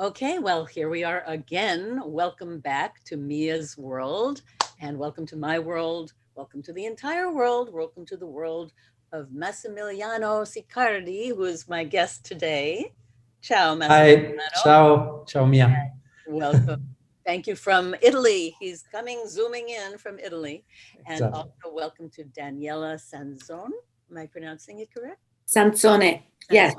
Okay, well, here we are again. Welcome back to Mia's world, and welcome to my world. Welcome to the entire world. Welcome to the world of Massimiliano Siccardi, who is my guest today. Ciao, Hi, Massimiliano. ciao, ciao Mia. Welcome. Thank you from Italy. He's zooming in from Italy. And Exactly. also welcome to Daniela Sanzone. Am I pronouncing it correct? Sanzone, yes.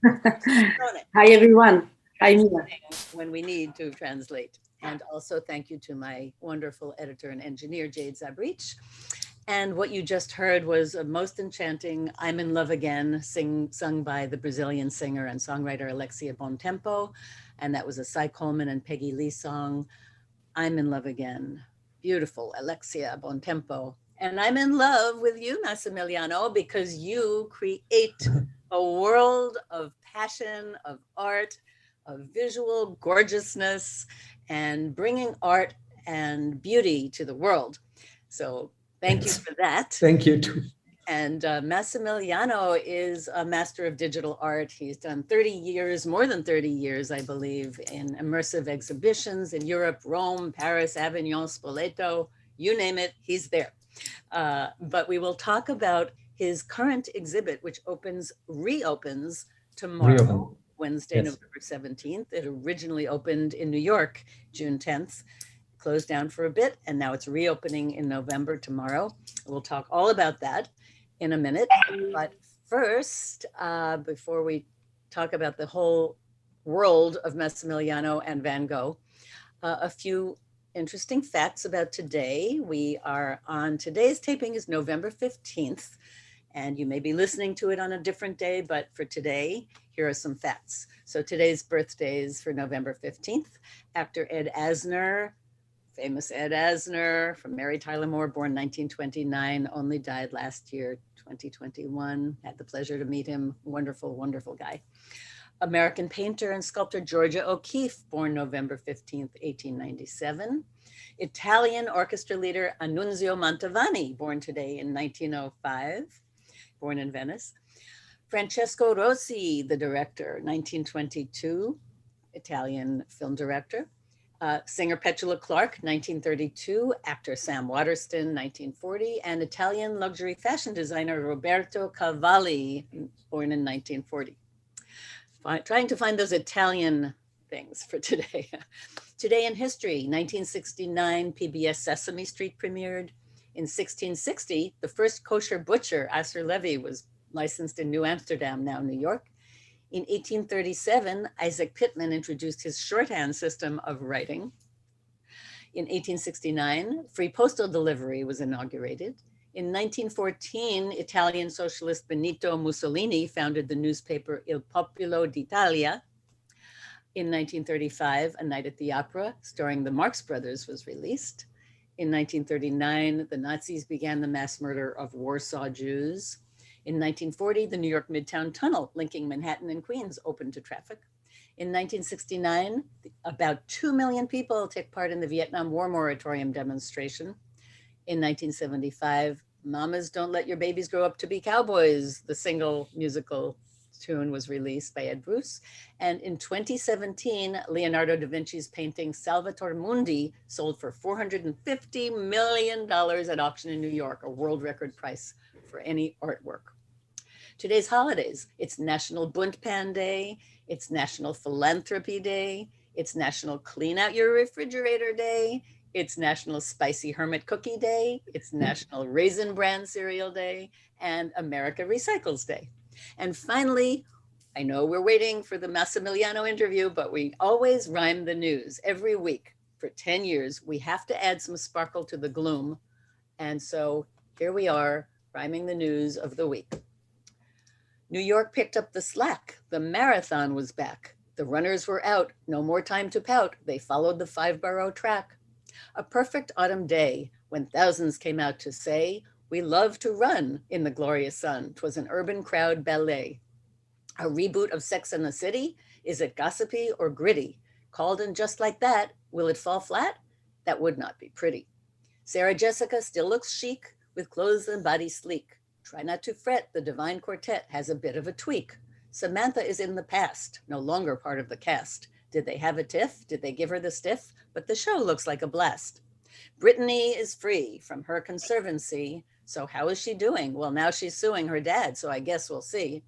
Sanzone. Hi, everyone. Hi, Mia. When we need to translate. And also thank you to my wonderful editor and engineer, Jade Zabrich. And what you just heard was a most enchanting I'm in Love Again, sung by the Brazilian singer and songwriter Alexia Bontempo. And that was a Cy Coleman and Peggy Lee song, I'm in Love Again. Beautiful, Alexia Bontempo. And I'm in love with you, Massimiliano, because you create a world of passion, of art, of visual gorgeousness, and bringing art and beauty to the world. So thank you for that. Thank you too. And Massimiliano is a master of digital art. He's done 30 years, more than 30 years, I believe, in immersive exhibitions in Europe, Rome, Paris, Avignon, Spoleto, you name it, he's there. But we will talk about his current exhibit, which reopens tomorrow, Wednesday, yes. November 17th. It originally opened in New York, June 10th, closed down for a bit, and now it's reopening in November tomorrow. We'll talk all about that in a minute. But first, before we talk about the whole world of Massimiliano and Van Gogh, a few interesting facts about today. Today's taping is November 15th, and you may be listening to it on a different day, but for today, here are some facts. So today's birthdays for November 15th, actor Ed Asner, famous Ed Asner from Mary Tyler Moore, born 1929, only died last year, 2021. Had the pleasure to meet him. Wonderful, wonderful guy. American painter and sculptor Georgia O'Keeffe, born November 15th, 1897. Italian orchestra leader Annunzio Mantovani, born today in 1905, born in Venice. Francesco Rossi, the director, 1922, Italian film director. Singer Petula Clark, 1932, actor Sam Waterston, 1940, and Italian luxury fashion designer Roberto Cavalli, born in 1940. Trying to find those Italian things for today. Today in history, 1969, PBS Sesame Street premiered. In 1660, the first kosher butcher, Asser Levy, was licensed in New Amsterdam, now New York. In 1837, Isaac Pitman introduced his shorthand system of writing. In 1869, free postal delivery was inaugurated. In 1914, Italian socialist Benito Mussolini founded the newspaper Il Popolo d'Italia. In 1935, A Night at the Opera, starring the Marx Brothers, was released. In 1939, the Nazis began the mass murder of Warsaw Jews. In 1940, the New York Midtown Tunnel linking Manhattan and Queens opened to traffic. In 1969, about 2 million people took part in the Vietnam War moratorium demonstration. In 1975, Mamas Don't Let Your Babies Grow Up to Be Cowboys, the single musical tune, was released by Ed Bruce. And in 2017, Leonardo da Vinci's painting Salvator Mundi sold for $450 million at auction in New York, a world record price for any artwork. Today's holidays, it's National Bunt Pan Day, it's National Philanthropy Day, it's National Clean Out Your Refrigerator Day, it's National Spicy Hermit Cookie Day, it's National Raisin Bran Cereal Day, and America Recycles Day. And finally, I know we're waiting for the Massimiliano interview, but we always rhyme the news every week. For 10 years, we have to add some sparkle to the gloom. And so here we are, rhyming the news of the week. New York picked up the slack. The marathon was back. The runners were out. No more time to pout. They followed the 5-borough track. A perfect autumn day when thousands came out to say, we love to run in the glorious sun. 'Twas an urban crowd ballet. A reboot of Sex and the City? Is it gossipy or gritty? Called in just like that, will it fall flat? That would not be pretty. Sarah Jessica still looks chic with clothes and body sleek. Try not to fret, the Divine Quartet has a bit of a tweak. Samantha is in the past, no longer part of the cast. Did they have a tiff? Did they give her the stiff? But the show looks like a blast. Brittany is free from her conservancy. So how is she doing? Well, now she's suing her dad, so I guess we'll see.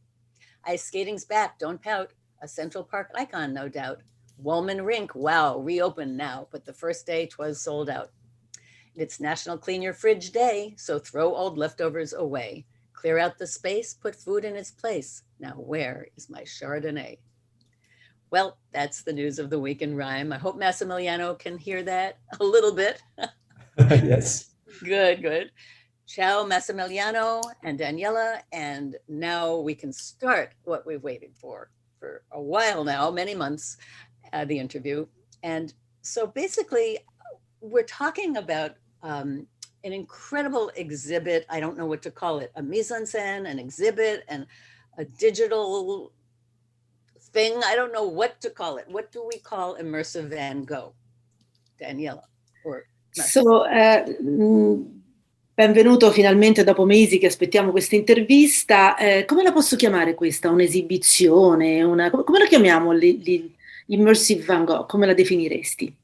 Ice skating's back, don't pout. A Central Park icon, no doubt. Woolman Rink, wow, reopened now, but the first day 'twas sold out. It's National Clean Your Fridge Day, so throw old leftovers away. Clear out the space, put food in its place. Now where is my Chardonnay? Well, that's the news of the week in rhyme. I hope Massimiliano can hear that a little bit. Yes. Good, good. Ciao, Massimiliano and Daniela. And now we can start what we've waited for a while now, many months, the interview. And so basically, we're talking about an incredible exhibit. I don't know what to call it, a mise-en-scène, an exhibit, and a digital thing. I don't know what to call it. What do we call immersive Van Gogh? Daniela? Or So, benvenuto finalmente dopo mesi che aspettiamo questa intervista. Come la posso chiamare questa? Un'esibizione? Come la chiamiamo l'Immersive Van Gogh? Come la definiresti?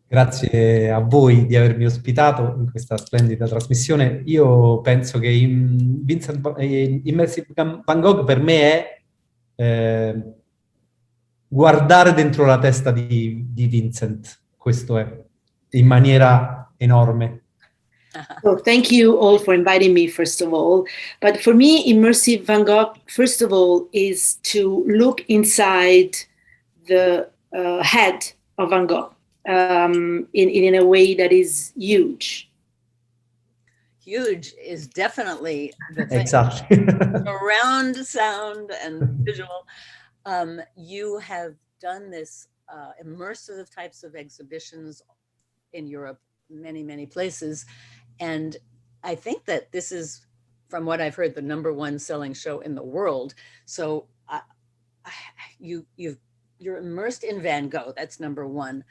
Grazie a voi di avermi ospitato in questa splendida trasmissione. Io penso che Immersive Van Gogh per me è guardare dentro la testa di Vincent. Questo è, in maniera enorme. So thank you all for inviting me, first of all. But for me, Immersive Van Gogh, first of all, is to look inside the head of Van Gogh in a way that is huge. Huge is definitely the thing. Exactly. Around sound and visual. You have done this immersive types of exhibitions in Europe, many, many places. And I think that this is, from what I've heard, the #1 selling show in the world. So you're immersed in Van Gogh, that's #1.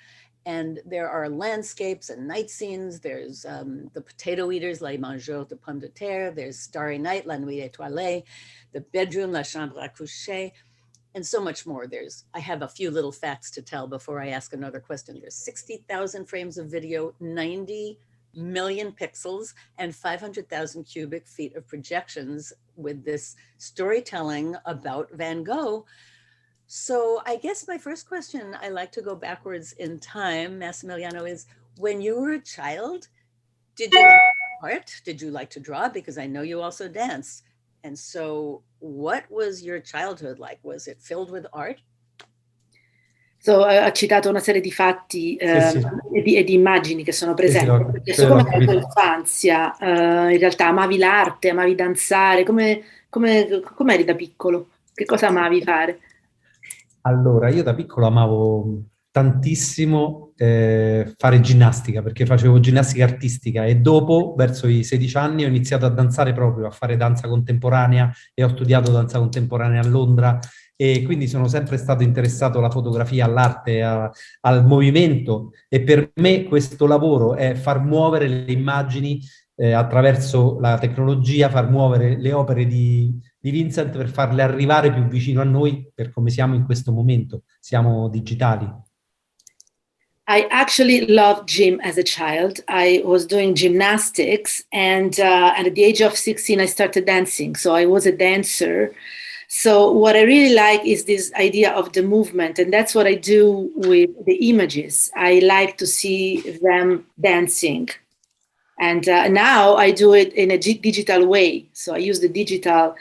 And there are landscapes and night scenes. There's the potato eaters, Les Mangeurs de Pommes de Terre. There's Starry Night, La Nuit Étoilée, the bedroom, La Chambre à Coucher, and so much more. I have a few little facts to tell before I ask another question. There's 60,000 frames of video, 90 million pixels, and 500,000 cubic feet of projections with this storytelling about Van Gogh. So I guess my first question, I like to go backwards in time, Massimiliano, is when you were a child, did you like art? Did you like to draw? Because I know you also dance. And so what was your childhood like? Was it filled with art? So, ha citato una serie di fatti Sì. e di immagini che sono presenti. Sì, Come era la tua infanzia? In realtà amavi l'arte, amavi danzare? Come eri da piccolo? Che cosa amavi fare? Allora, io da piccolo amavo tantissimo fare ginnastica, perché facevo ginnastica artistica e dopo, verso i 16 anni, ho iniziato a danzare proprio, a fare danza contemporanea e ho studiato danza contemporanea a Londra e quindi sono sempre stato interessato alla fotografia, all'arte, al movimento e per me questo lavoro è far muovere le immagini attraverso la tecnologia, far muovere le opere di Vincent per farle arrivare più vicino a noi per come siamo in questo momento, siamo digitali. I actually loved gym as a child. I was doing gymnastics and at the age of 16 I started dancing. So I was a dancer. So what I really like is this idea of the movement, and that's what I do with the images. I like to see them dancing. And now I do it in a digital way. So I use the digital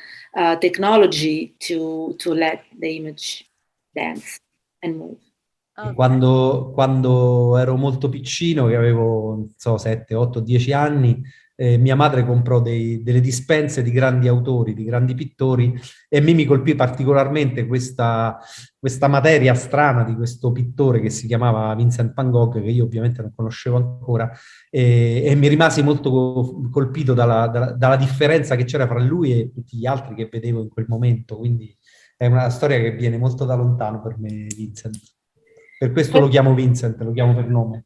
technology to let the image dance and move. Okay. Quando ero molto piccino, che avevo, non so, 7, 8, 10 anni, mia madre comprò delle dispense di grandi autori, di grandi pittori, e mi colpì particolarmente questa materia strana di questo pittore che si chiamava Vincent van Gogh, che io ovviamente non conoscevo ancora, e mi rimasi molto colpito dalla differenza che c'era fra lui e tutti gli altri che vedevo in quel momento, quindi è una storia che viene molto da lontano per me, Vincent. Per questo lo chiamo Vincent, lo chiamo per nome.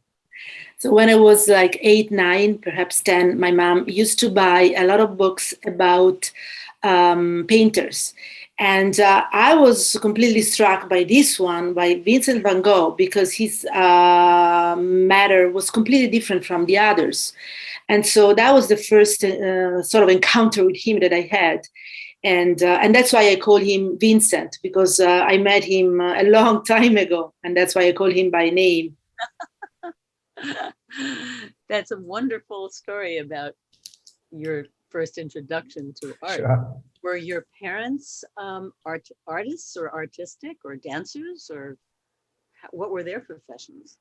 So when I was like 8, 9, perhaps 10, my mom used to buy a lot of books about painters. And I was completely struck by this one, by Vincent van Gogh, because his matter was completely different from the others. And so that was the first sort of encounter with him that I had. And that's why I call him Vincent, because I met him a long time ago. And that's why I call him by name. That's a wonderful story about your first introduction to art. Sure. Were your parents artists or artistic or dancers, or what were their professions?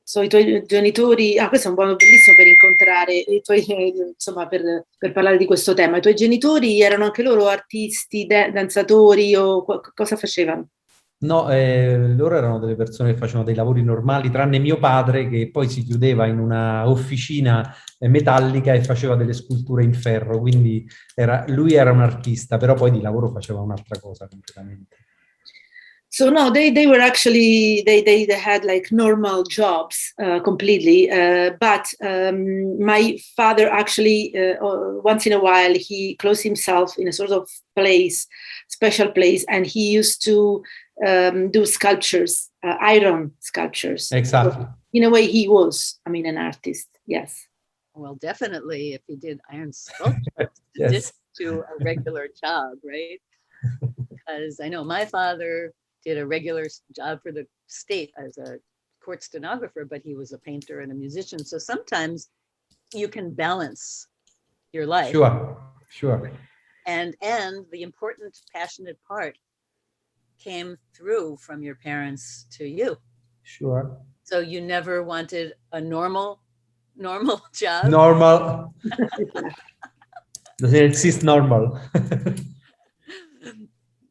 So i tuoi genitori, questo è un modo bellissimo per incontrare i tuoi, insomma, per parlare di questo tema. I tuoi genitori erano anche loro artisti, danzatori o cosa facevano? No, loro erano delle persone che facevano dei lavori normali, tranne mio padre che poi si chiudeva in una officina metallica e faceva delle sculture in ferro, quindi lui era un artista, però poi di lavoro faceva un'altra cosa completamente. So no, they were actually, they had like normal jobs completely, but my father actually, once in a while, he closed himself in a sort of place, special place, and he used to do sculptures, iron sculptures. Exactly. So in a way, he was, an artist, yes. Well, definitely, if he did iron sculptures, Yes. just to a regular job, right? Because I know my father did a regular job for the state as a court stenographer, but he was a painter and a musician. So sometimes you can balance your life. Sure. And the important, passionate part came through from your parents to you. Sure. So you never wanted a normal job? Normal. Doesn't exist normal.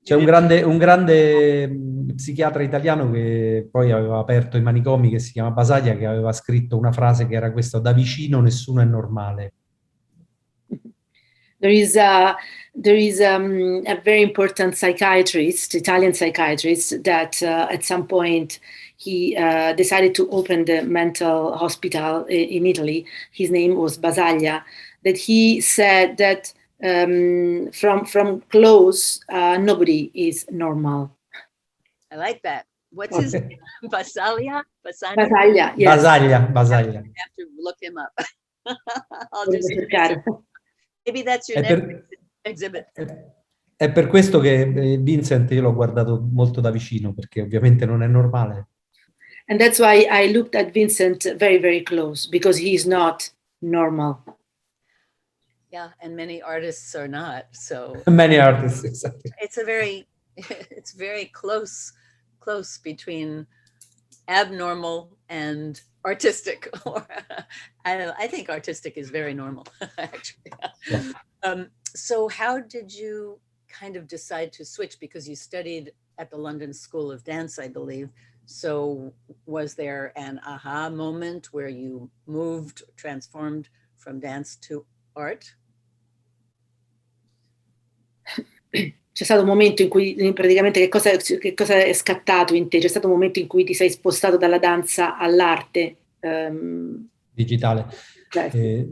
C'è un grande psichiatra italiano che poi aveva aperto i manicomi, che si chiama Basaglia, che aveva scritto una frase che era questa: da vicino nessuno è normale. There is a very important psychiatrist, Italian psychiatrist, that at some point he decided to open the mental hospital in Italy. His name was Basaglia. That he said that from close, nobody is normal. I like that. What's his name? Basaglia? Basaglia, yes. Basaglia. I have to look him up. I'll just maybe that's your next exhibit. È per questo che Vincent io l'ho guardato molto da vicino, perché ovviamente non è normale. And that's why I looked at Vincent very, very close, because he's not normal. Yeah, and many artists are not. So many artists, exactly. It's very close between abnormal and artistic. I think artistic is very normal, actually. Yeah. So how did you kind of decide to switch? Because you studied at the London School of Dance, I believe. So was there an aha moment where you moved, transformed from dance to art? C'è stato un momento in cui praticamente che cosa è scattato in te? C'è stato un momento in cui ti sei spostato dalla danza all'arte digitale?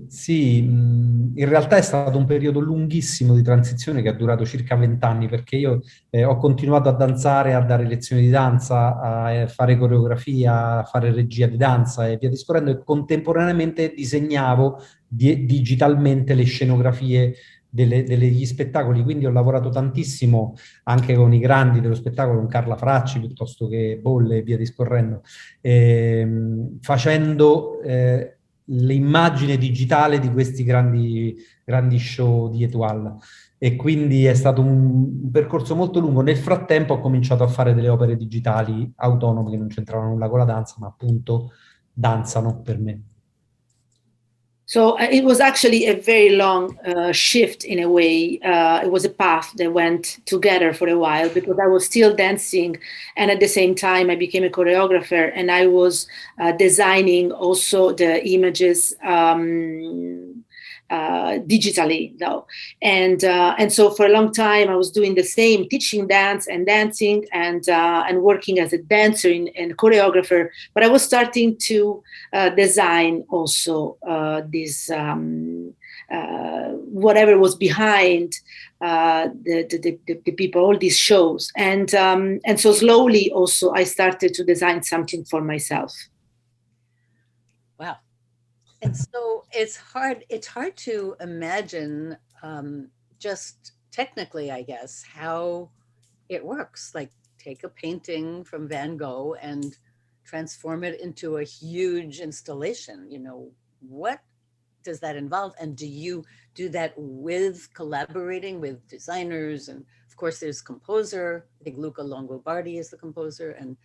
Sì, in realtà è stato un periodo lunghissimo di transizione che è durato circa 20 anni, perché io ho continuato a danzare, a dare lezioni di danza, a fare coreografia, a fare regia di danza e via discorrendo, e contemporaneamente disegnavo digitalmente le scenografie degli spettacoli, quindi ho lavorato tantissimo anche con i grandi dello spettacolo, con Carla Fracci piuttosto che Bolle e via discorrendo, facendo l'immagine digitale di questi grandi show di Étoile, e quindi è stato un percorso molto lungo. Nel frattempo ho cominciato a fare delle opere digitali autonome che non c'entravano nulla con la danza, ma appunto danzano per me. So it was actually a very long shift in a way. It was a path that went together for a while, because I was still dancing, and at the same time I became a choreographer, and I was designing also the images digitally though. And so for a long time I was doing the same, teaching dance and dancing and working as a dancer and choreographer, but I was starting to design also this whatever was behind the people, all these shows, and so slowly also I started to design something for myself. Wow. And so it's hard to imagine, just technically, I guess, how it works. Like, take a painting from Van Gogh and transform it into a huge installation. You know, what does that involve? And do you do that with collaborating with designers? And of course, there's composer. I think Luca Longobardi is the composer, and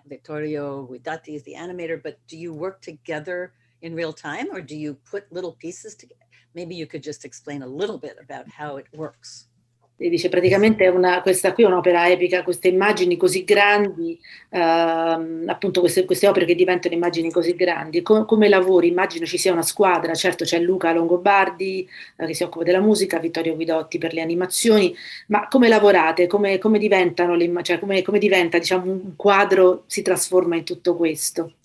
Vittorio Guidati is the animator. But do you work together in real time, or do you put little pieces together? Maybe you could just explain a little bit about how it works. E dice praticamente questa qui è un'opera epica, queste immagini così grandi, appunto queste opere che diventano immagini così grandi. Come lavori? Immagino ci sia una squadra, certo c'è Luca Longobardi che si occupa della musica, Vittorio Guidotti per le animazioni, ma come lavorate? Come diventano cioè come diventa, diciamo, un quadro si trasforma in tutto questo?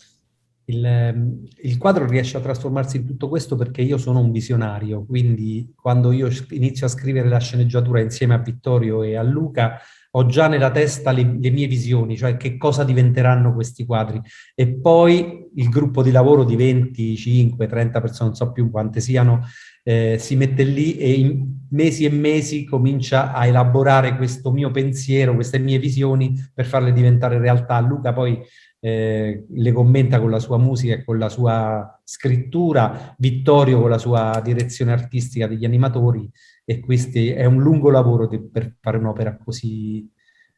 Il quadro riesce a trasformarsi in tutto questo perché io sono un visionario, quindi quando io inizio a scrivere la sceneggiatura insieme a Vittorio e a Luca, ho già nella testa le mie visioni, cioè che cosa diventeranno questi quadri. E poi il gruppo di lavoro di 25, 30 persone, non so più quante siano, si mette lì e in mesi e mesi comincia a elaborare questo mio pensiero, queste mie visioni per farle diventare realtà. Luca poi le commenta con la sua musica e con la sua scrittura, Vittorio con la sua direzione artistica degli animatori, e questo è un lungo lavoro per fare un'opera così,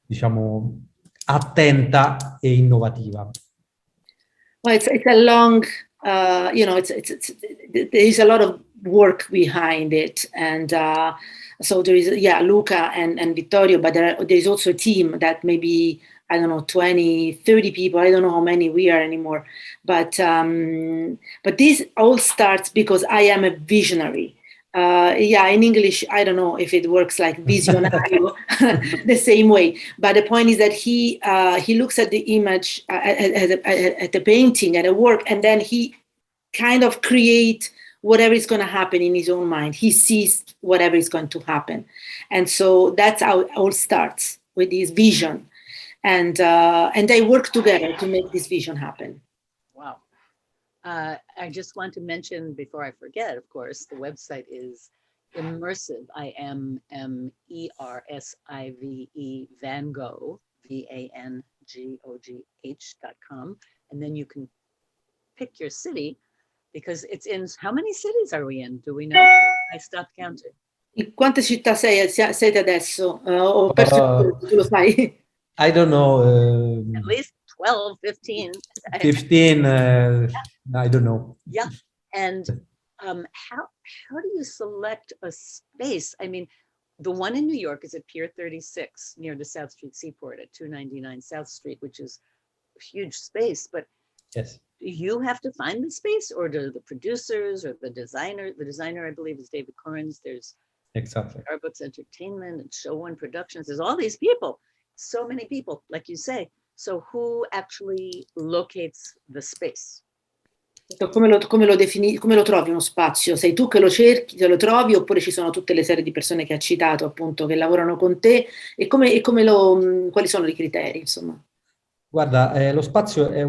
diciamo, attenta e innovativa. Well, it's a long, you know, there is a lot of work behind it, and so there is, yeah, Luca and Vittorio, but there is also a team that maybe, I don't know, 20, 30 people. I don't know how many we are anymore. But this all starts because I am a visionary. Yeah, in English, I don't know if it works like visionario the same way. But the point is that he looks at the image, at the painting, at a work, and then he kind of create whatever is going to happen in his own mind. He sees whatever is going to happen. And so that's how it all starts, with this vision. And they work together to make this vision happen. Wow. I just want to mention, before I forget, of course, the website is Immersive, IMMERSIVE, Van Gogh, VANGOGH.com. And then you can pick your city, because it's in, how many cities are we in? Do we know? I stopped counting. In quante città siete adesso? Ho perso, tu lo sai? I don't know. At least 12, 15. 15, I don't know. Yeah. And how do you select a space? I mean, the one in New York is at Pier 36 near the South Street Seaport at 299 South Street, which is a huge space. But yes, do you have to find the space, or do the producers or the designer? The designer, I believe, is David Corrins. There's exactly Starbucks Entertainment and Show One Productions. There's all these people. So many people, like you say. So who actually locates the space? Come lo trovi uno spazio? Sei tu che lo cerchi, te lo trovi, oppure ci sono tutte le serie di persone che hai citato, appunto, che lavorano con te? E quali sono i criteri, insomma? Guarda, lo spazio è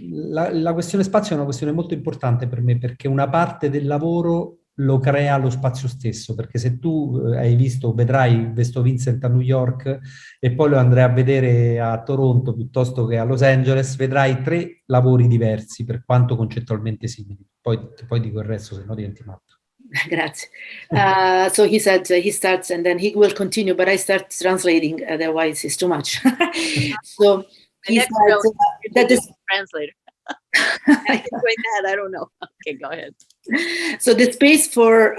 la questione spazio è una questione molto importante per me, perché una parte del lavoro lo crea lo spazio stesso, perché se tu hai visto, vedrai Nov Vincent a New York e poi lo andrai a vedere a Toronto piuttosto che a Los Angeles, vedrai 3 lavori diversi, per quanto concettualmente simili. Poi dico il resto, se no diventi matto. Grazie. So he said he starts and then he will continue, but I start translating, otherwise it's too much. So he said that is translator. I can wait that. I don't know. Okay, go ahead. So the space for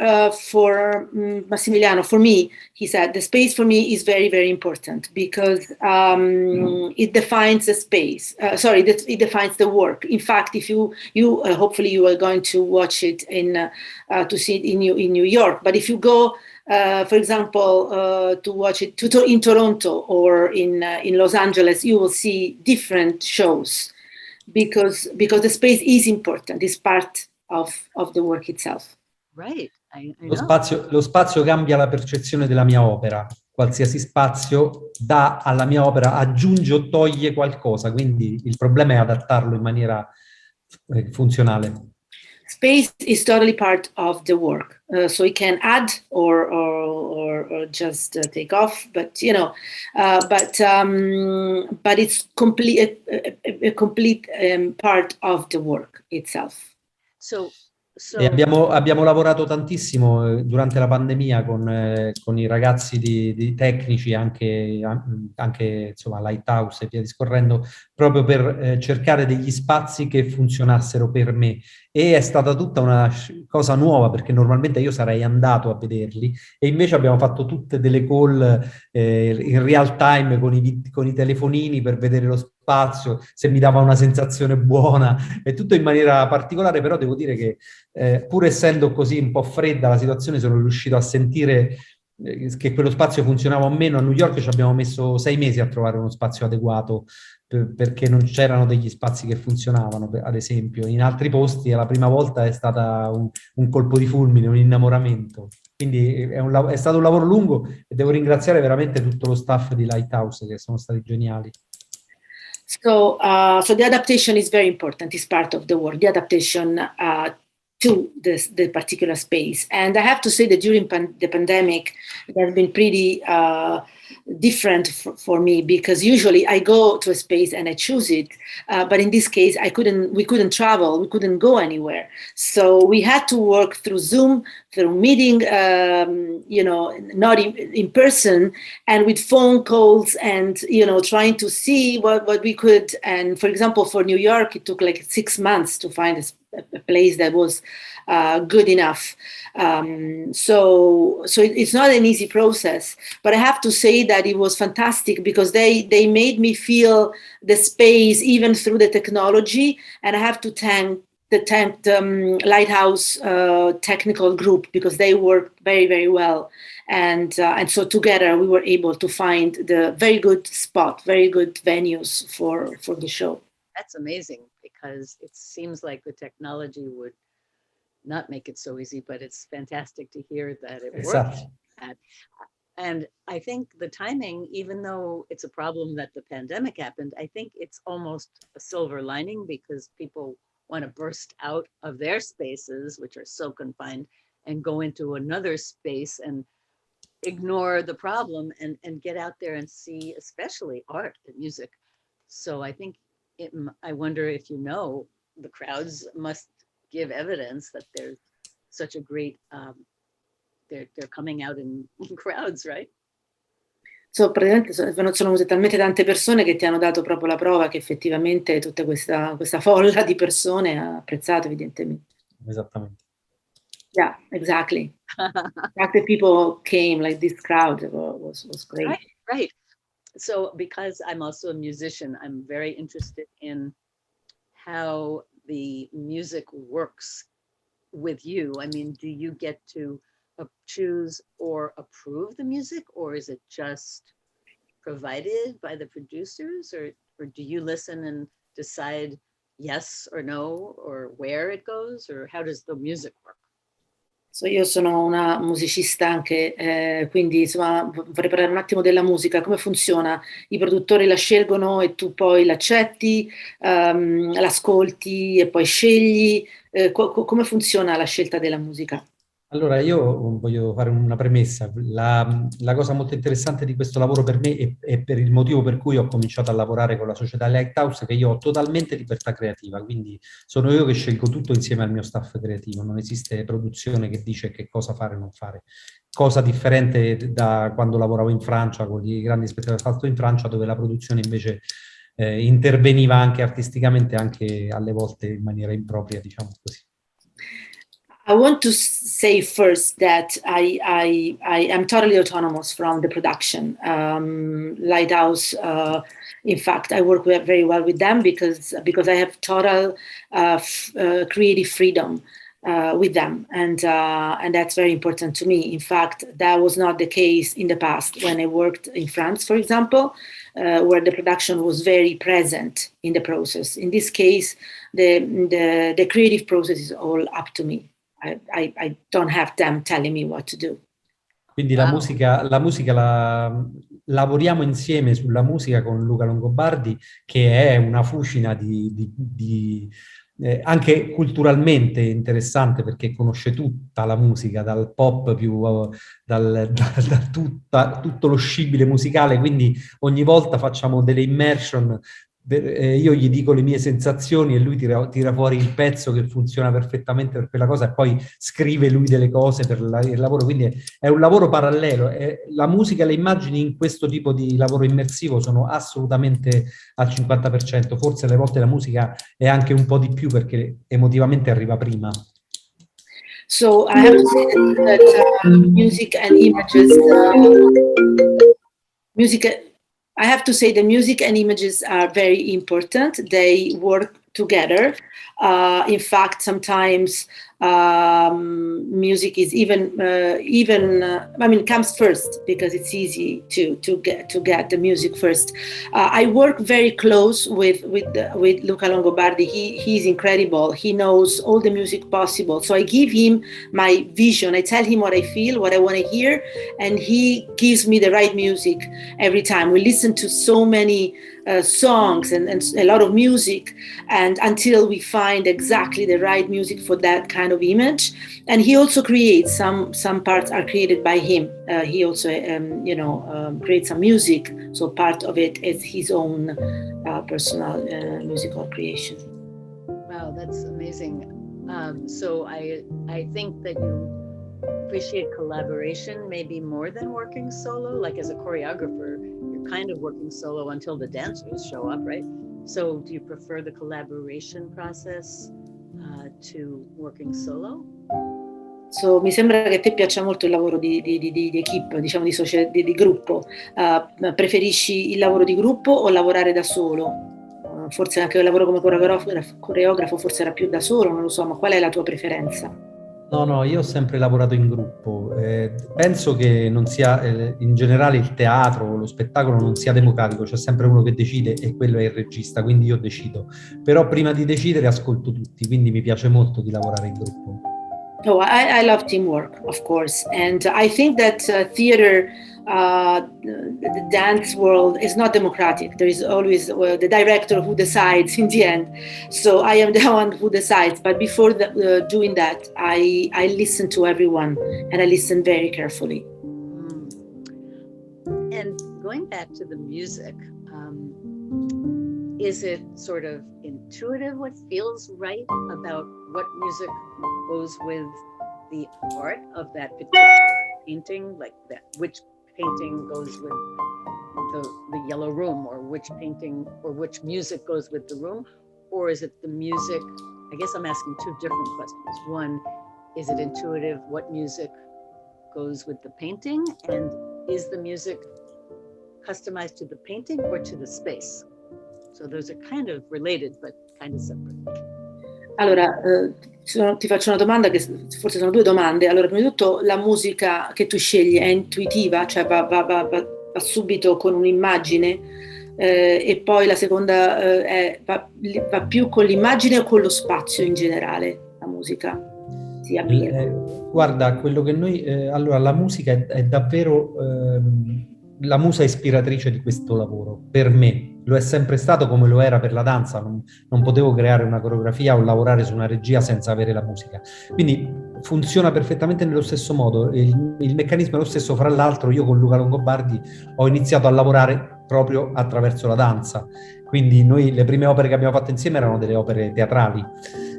Massimiliano, for me, he said, the space for me is very, very important because it defines the space. It defines the work. In fact, if you hopefully you are going to watch it to see it in New York. But if you go, for example, to watch it in Toronto or in Los Angeles, you will see different shows because the space is important. It's part of the work itself. Right. I Lo spazio cambia la percezione della mia opera. Qualsiasi spazio dà alla mia opera, aggiunge o toglie qualcosa, quindi il problema è adattarlo in maniera funzionale. Space is totally part of the work, so it can add or just take off. But but it's a complete part of the work itself. E abbiamo lavorato tantissimo durante la pandemia con i ragazzi di tecnici, anche insomma Lighthouse e via discorrendo, proprio per cercare degli spazi che funzionassero per me. E è stata tutta una cosa nuova, perché normalmente io sarei andato a vederli e invece abbiamo fatto tutte delle call in real time con i telefonini per vedere lo spazio, se mi dava una sensazione buona, e tutto in maniera particolare. Però devo dire che pur essendo così un po' fredda la situazione, sono riuscito a sentire che quello spazio funzionava o meno. A New York ci abbiamo messo 6 mesi a trovare uno spazio adeguato, perché non c'erano degli spazi che funzionavano, ad esempio. In altri posti la prima volta è stata un colpo di fulmine, un innamoramento. Quindi è stato un lavoro lungo e devo ringraziare veramente tutto lo staff di Lighthouse, che sono stati geniali. So the adaptation is very important. It's part of the work. The adaptation to the particular space. And I have to say that during the pandemic, it has been pretty different for me, because usually I go to a space and I choose it, but in this case we couldn't travel, we couldn't go anywhere, so we had to work through Zoom, through meeting, not in person, and with phone calls, and trying to see what we could. And for example, for New York, it took like 6 months to find a place that was good enough. So it's not an easy process, but I have to say that it was fantastic, because they made me feel the space even through the technology. And I have to thank the Lighthouse technical group, because they worked very, very well. And so together we were able to find the very good spot, very good venues for the show. That's amazing, because it seems like the technology would not make it so easy, but it's fantastic to hear that it worked. And I think the timing, even though it's a problem that the pandemic happened, I think it's almost a silver lining, because people want to burst out of their spaces, which are so confined, and go into another space and ignore the problem and get out there and see, especially art and music. So I think I wonder if the crowds must give evidence that there's such a great, they're coming out in crowds, right? So praticamente sono venute talmente tante persone che ti hanno dato proprio la prova che effettivamente tutta questa folla di persone ha apprezzato, evidentemente. Esattamente. Yeah, exactly. The fact that people came, like this crowd was great. Right. So because I'm also a musician, I'm very interested in how the music works with you. I mean, do you get to choose or approve the music, or is it just provided by the producers, or do you listen and decide yes or no, or where it goes, or how does the music work? So io sono una musicista anche, quindi insomma vorrei parlare un attimo della musica. Come funziona? I produttori la scelgono e tu poi l'accetti, l'ascolti e poi scegli? Come funziona la scelta della musica? Allora, io voglio fare una premessa. La cosa molto interessante di questo lavoro per me, e per il motivo per cui ho cominciato a lavorare con la società Lighthouse, è che io ho totalmente libertà creativa, quindi sono io che scelgo tutto insieme al mio staff creativo. Non esiste produzione che dice che cosa fare o non fare. Cosa differente da quando lavoravo in Francia, con i grandi spettacoli fatto in Francia, dove la produzione invece interveniva anche artisticamente, anche alle volte in maniera impropria, diciamo così. I want to say first that I am totally autonomous from the production. Lighthouse, in fact, I work very well with them because I have total creative freedom with them, and that's very important to me. In fact, that was not the case in the past when I worked in France, for example, where the production was very present in the process. In this case, the creative process is all up to me. I don't have them telling me what to do. Quindi la musica lavoriamo insieme sulla musica con Luca Longobardi, che è una fucina anche culturalmente interessante, perché conosce tutta la musica, dal pop tutto lo scibile musicale, quindi ogni volta facciamo delle immersion. Io gli dico le mie sensazioni e lui tira fuori il pezzo che funziona perfettamente per quella cosa, e poi scrive lui delle cose per il lavoro, quindi è un lavoro parallelo. La musica e le immagini in questo tipo di lavoro immersivo sono assolutamente al 50%, forse alle volte la musica è anche un po' di più, perché emotivamente arriva prima. So I have to say that music and images, I have to say the music and images are very important. They work together. In fact, sometimes music is comes first, because it's easy to get the music first. I work very close with Luca Longobardi. He's incredible. He knows all the music possible. So I give him my vision. I tell him what I feel, what I want to hear, and he gives me the right music every time. We listen to so many songs and a lot of music, and until we find exactly the right music for that kind of image. And he also creates some parts are created by him. He also creates some music, so part of it is his own personal musical creation. Wow, that's amazing. So I think that you appreciate collaboration maybe more than working solo. Like as a choreographer, you're kind of working solo until the dancers show up, right? So do you prefer the collaboration process to working solo? So, mi sembra che a te piaccia molto il lavoro di equipe, diciamo di gruppo. Preferisci il lavoro di gruppo o lavorare da solo? Forse anche il lavoro come coreografo forse era più da solo, non lo so, ma qual è la tua preferenza? No, io ho sempre lavorato in gruppo. Penso che non sia, in generale, il teatro, lo spettacolo non sia democratico, c'è sempre uno che decide e quello è il regista, quindi io decido. Però prima di decidere ascolto tutti, quindi mi piace molto di lavorare in gruppo. Oh, I love teamwork, of course, and I think that theater, the dance world is not democratic. There is always the director who decides in the end. So I am the one who decides. But before doing that, I listen to everyone, and I listen very carefully. And going back to the music, is it sort of intuitive what feels right about what music goes with the art of that particular painting, like that, which painting goes with the yellow room, or which painting or which music goes with the room? Or is it the music? I guess I'm asking two different questions. One, is it intuitive what music goes with the painting? And is the music customized to the painting or to the space? So those are kind of related, but kind of separate. Allora, ti faccio una domanda che forse sono due domande. Allora, prima di tutto, la musica che tu scegli è intuitiva, cioè va subito con un'immagine, e poi la seconda va più con l'immagine o con lo spazio in generale, la musica? Si abbina. Guarda, quello che noi... allora, la musica è davvero la musa ispiratrice di questo lavoro, per me. Lo è sempre stato, come lo era per la danza. Non potevo creare una coreografia o lavorare su una regia senza avere la musica. Quindi funziona perfettamente nello stesso modo. Il meccanismo è lo stesso. Fra l'altro, io con Luca Longobardi ho iniziato a lavorare proprio attraverso la danza. Quindi noi, le prime opere che abbiamo fatto insieme erano delle opere teatrali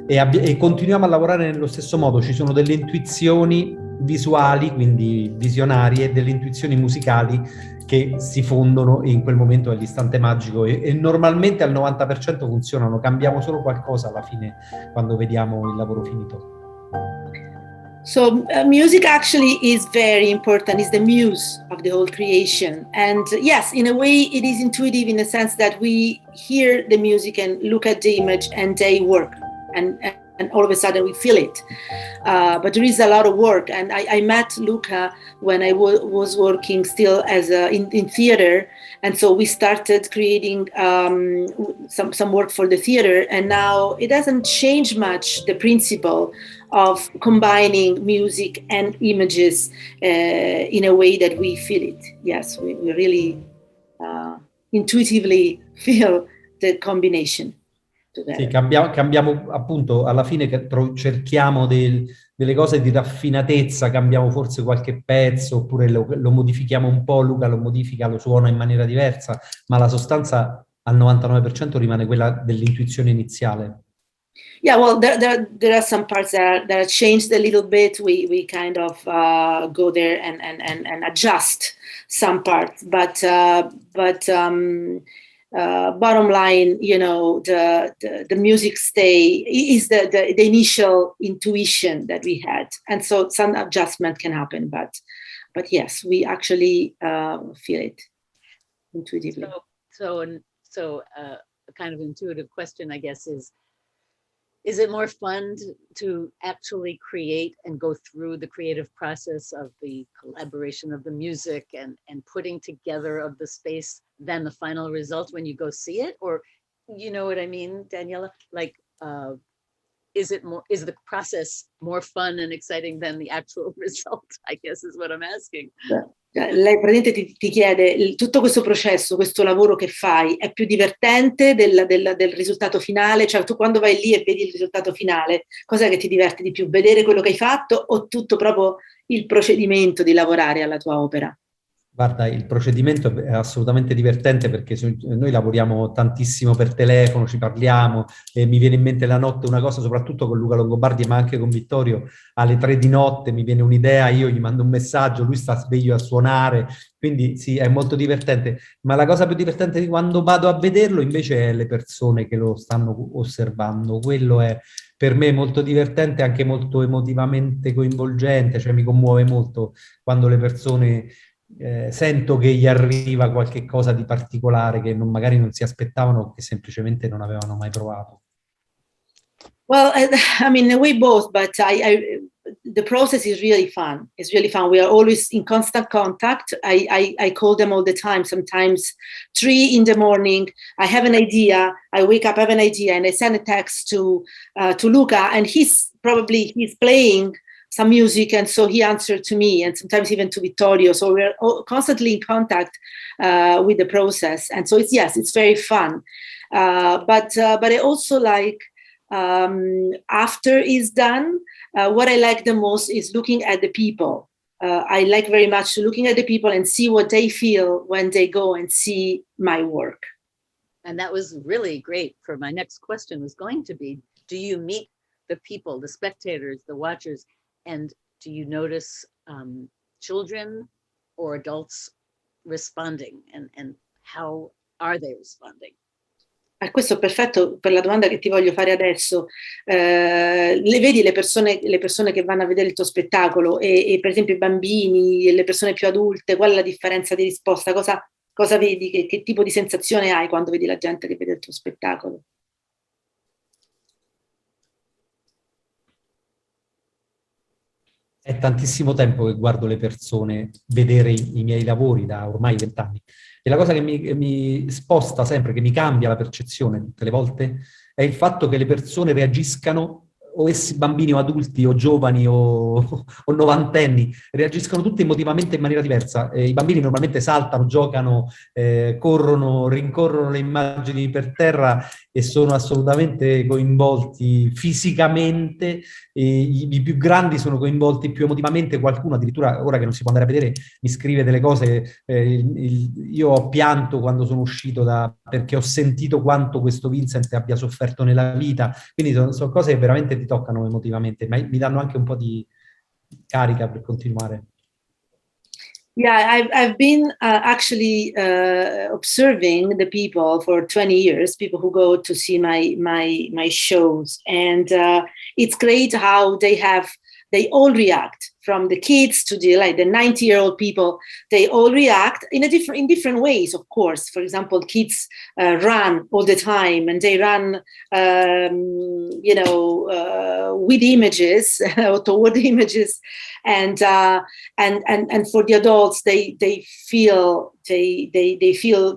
e continuiamo a lavorare nello stesso modo. Ci sono delle intuizioni visuali, quindi visionarie, e delle intuizioni musicali che si fondono in quel momento dell'istante magico e normalmente al 90% funzionano, cambiamo solo qualcosa alla fine quando vediamo il lavoro finito. So music actually is very important, is the muse of the whole creation. And yes, in a way it is intuitive in the sense that we hear the music and look at the image and they work. And all of a sudden we feel it. But there is a lot of work. And I met Luca when I was working still as in theater. And so we started creating some work for the theater. And now it doesn't change much the principle of combining music and images in a way that we feel it. Yes, we really intuitively feel the combination. Sì, cambiamo appunto, alla fine cerchiamo delle cose di raffinatezza, cambiamo forse qualche pezzo, oppure lo modifichiamo un po', Luca lo modifica, lo suona in maniera diversa, ma la sostanza al 99% rimane quella dell'intuizione iniziale. Yeah, well, there are some parts that are changed a little bit. We kind of go there and adjust some parts, but bottom line, you know, the music is the initial intuition that we had, and so some adjustment can happen, but yes, we actually feel it intuitively. So a kind of intuitive question, I guess, is it more fun to actually create and go through the creative process of the collaboration of the music and putting together of the space than the final result when you go see it? Or, you know what I mean, Daniela? Like, is the process more fun and exciting than the actual result? I guess is what I'm asking. Lei praticamente ti chiede, tutto questo processo, questo lavoro che fai è più divertente del risultato finale? Cioè tu quando vai lì e vedi il risultato finale, cos'è che ti diverte di più? Vedere quello che hai fatto o tutto proprio il procedimento di lavorare alla tua opera? Guarda, il procedimento è assolutamente divertente perché noi lavoriamo tantissimo per telefono, ci parliamo, e mi viene in mente la notte una cosa, soprattutto con Luca Longobardi, ma anche con Vittorio, alle 3 di notte mi viene un'idea, io gli mando un messaggio, lui sta sveglio a suonare, quindi sì, è molto divertente. Ma la cosa più divertente di quando vado a vederlo invece è le persone che lo stanno osservando. Quello è per me molto divertente, anche molto emotivamente coinvolgente, cioè mi commuove molto quando le persone... sento che gli arriva qualche cosa di particolare che magari non si aspettavano o che semplicemente non avevano mai provato. Well, I mean, in a way both, but the process is really fun. It's really fun. We are always in constant contact. I call them all the time, sometimes 3 in the morning. I have an idea. I wake up, I have an idea, and I send a text to Luca, and he's playing some music, and so he answered to me, and sometimes even to Vittorio. So we're constantly in contact with the process, and so it's very fun. But I also like after it's done, what I like the most is looking at the people. I like very much looking at the people and see what they feel when they go and see my work. And that was really great. For my next question was going to be, do you meet the people, the spectators, the watchers? And do you notice children or adults responding, and how are they responding? Questo è perfetto per la domanda che ti voglio fare adesso. Le vedi le persone che vanno a vedere il tuo spettacolo e per esempio i bambini e le persone più adulte, qual è la differenza di risposta? Cosa vedi? Che tipo di sensazione hai quando vedi la gente che vede il tuo spettacolo? È tantissimo tempo che guardo le persone vedere i miei lavori, da ormai 20 anni. E la cosa che mi sposta sempre, che mi cambia la percezione tutte le volte, è il fatto che le persone reagiscano, o essi bambini o adulti o giovani o novantenni, reagiscono tutti emotivamente in maniera diversa. I bambini normalmente saltano, giocano, corrono, rincorrono le immagini per terra e sono assolutamente coinvolti fisicamente. I più grandi sono coinvolti più emotivamente, qualcuno addirittura, ora che non si può andare a vedere, mi scrive delle cose. Io ho pianto quando sono uscito perché ho sentito quanto questo Vincent abbia sofferto nella vita, quindi sono cose che veramente ti toccano emotivamente, ma mi danno anche un po' di carica per continuare. Yeah, I've been actually observing the people for 20 years, people who go to see my shows, and it's great how they all react, from the kids to the 90-year-old people. They all react in different ways, of course. For example, kids run all the time, and they run with images or toward images, and for the adults, they feel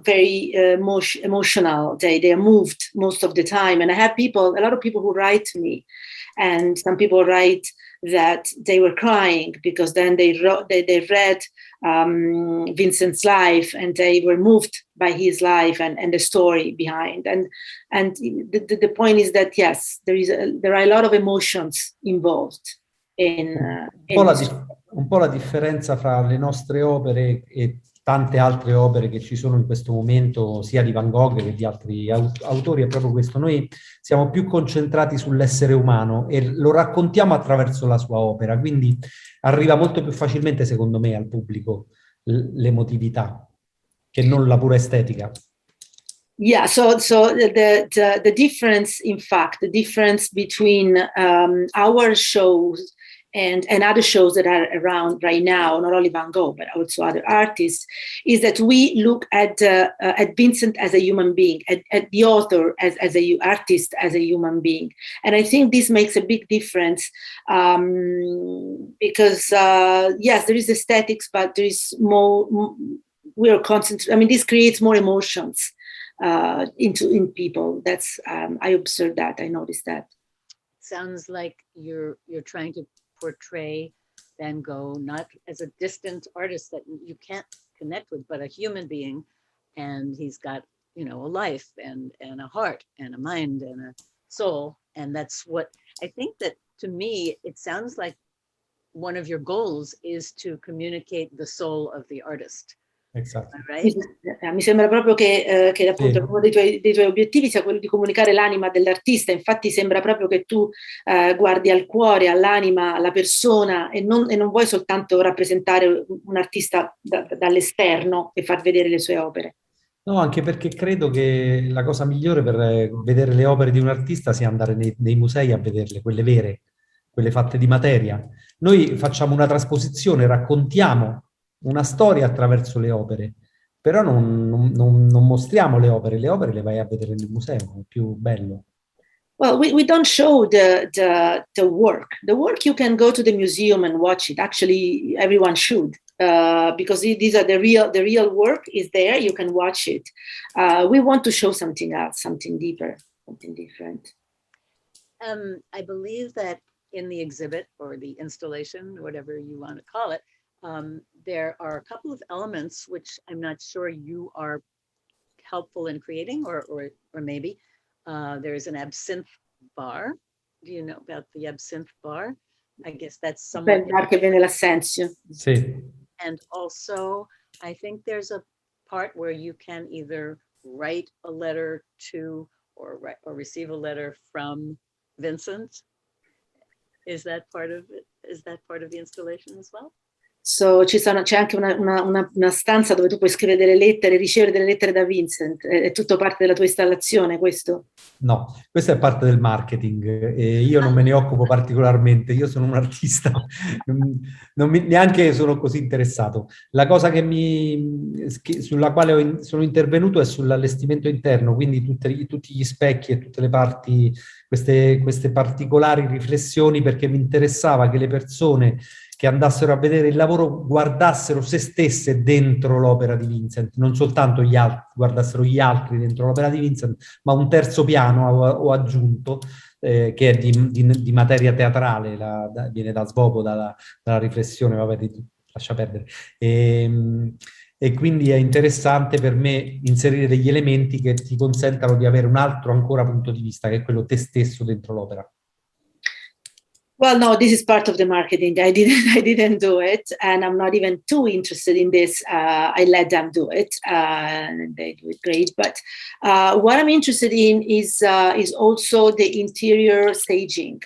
very emotional. They are moved most of the time. And I have a lot of people who write to me, and some people write that they were crying because then they read Vincent's life, and they were moved by his life and the story behind. And the point is that yes, there are a lot of emotions involved in un po' la differenza fra le nostre opere e tante altre opere che ci sono in questo momento, sia di Van Gogh che di altri autori, è proprio questo. Noi siamo più concentrati sull'essere umano e lo raccontiamo attraverso la sua opera, quindi arriva molto più facilmente, secondo me, al pubblico l'emotività, che non la pura estetica. Yeah, so the difference, in fact, the difference between our shows and other shows that are around right now, not only Van Gogh, but also other artists, is that we look at Vincent as a human being, at the author as an artist, as a human being. And I think this makes a big difference because, yes, there is aesthetics, but there is more, we are concentrating, I mean, this creates more emotions in people. That's, I observed that, I noticed that. Sounds like you're trying to portray Van Gogh not as a distant artist that you can't connect with, but a human being, and he's got, a life and a heart and a mind and a soul. And that's what I think, that to me it sounds like one of your goals is to communicate the soul of the artist. Esatto. Right? Mi sembra proprio che appunto uno dei tuoi obiettivi sia quello di comunicare l'anima dell'artista. Infatti sembra proprio che tu guardi al cuore, all'anima, alla persona, e non vuoi soltanto rappresentare un artista dall'esterno e far vedere le sue opere. No, anche perché credo che la cosa migliore per vedere le opere di un artista sia andare nei musei a vederle, quelle vere, quelle fatte di materia. Noi facciamo una trasposizione, raccontiamo una storia attraverso le opere, però non mostriamo le opere le vai a vedere nel museo, è più bello. Well, we don't show the work. The work, you can go to the museum and watch it. Actually, everyone should, because these are the real work is there. You can watch it. We want to show something else, something deeper, something different. I believe that in the exhibit or the installation, whatever you want to call it, there are a couple of elements which I'm not sure you are helpful in creating, or maybe there's an absinthe bar. Do you know about the absinthe bar? I guess that's somewhat. Che viene l'assenzio. Sì. And also, I think there's a part where you can either write a letter to or receive a letter from Vincent. Is that part of it? Is that part of the installation as well? So c'è anche una stanza dove tu puoi scrivere delle lettere, ricevere delle lettere da Vincent. È tutto parte della tua installazione, questo? No, questo è parte del marketing e io non me ne occupo particolarmente, io sono un artista, neanche sono così interessato. La cosa sulla quale sono intervenuto è sull'allestimento interno, quindi tutti gli specchi e tutte le parti, queste particolari riflessioni, perché mi interessava che le persone che andassero a vedere il lavoro guardassero se stesse dentro l'opera di Vincent, non soltanto guardassero gli altri dentro l'opera di Vincent, ma un terzo piano ho aggiunto che è di materia teatrale, viene da Svobo, dalla riflessione, vabbè, lascia perdere. E quindi è interessante per me inserire degli elementi che ti consentano di avere un altro ancora punto di vista, che è quello te stesso dentro l'opera. Well, no, this is part of the marketing. I didn't do it, and I'm not even too interested in this. I let them do it, and they do it great. But what I'm interested in is also the interior staging.